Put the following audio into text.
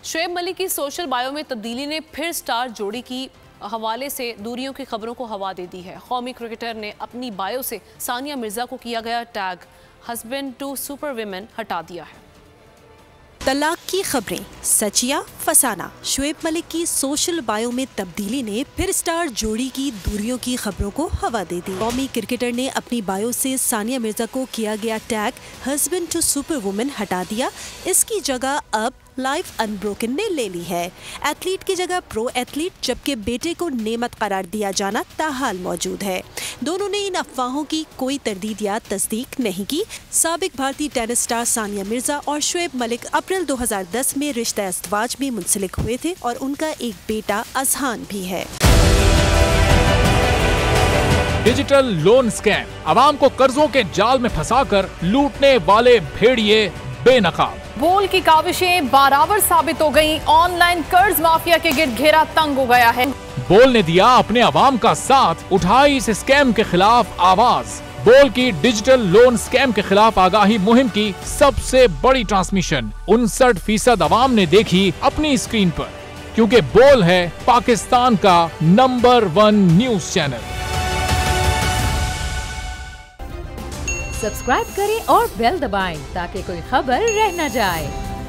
शुएब मलिक की social bio में तब्दीली ने फिर स्टार जोड़ी की हवाले से दूरियों की खबरों को हवा दे दी है। कौमी क्रिकेटर ने अपनी बायो से सानिया मिर्जा को किया गया tag husband to super women हटा दिया है। तलाक की खबरें सच या फसाना। शुएब मलिक की सोशल बायो में तब्दीली ने फिर स्टार जोड़ी की दूरियों की खबरों को हवा दे दी। कौमी क्रिकेटर ने अपनी बायो से सानिया मिर्जा को किया गया tag husband to super women हटा दिया। इसकी जगह अब लाइफ अनब्रोकन ने ले ली है। एथलीट की जगह प्रो एथलीट, जबकि बेटे को नेमत करार दिया जाना ताहाल मौजूद है। दोनों ने इन अफवाहों की कोई तरदीद या तस्दीक नहीं की। साबिक भारतीय टेनिस स्टार सानिया मिर्जा और शुएब मलिक अप्रैल 2010 में रिश्ता अज़वाज में मुंसलिक हुए थे और उनका एक बेटा अजहान भी है। डिजिटल लोन स्कैम, आवाम को कर्जों के जाल में फंसाकर लूटने वाले भेड़िए बेनकाब। बोल की काविशें बाराबर साबित हो गईं। ऑनलाइन कर्ज माफिया के गिर्द घेरा तंग हो गया है। बोल ने दिया अपने अवाम का साथ, उठाई इस स्कैम के खिलाफ आवाज। बोल की डिजिटल लोन स्कैम के खिलाफ आगाही मुहिम की सबसे बड़ी ट्रांसमिशन 59% अवाम ने देखी अपनी स्क्रीन पर, क्योंकि बोल है पाकिस्तान का नंबर 1 न्यूज चैनल। सब्सक्राइब करें और बेल दबाएं ताकि कोई खबर रह न जाए।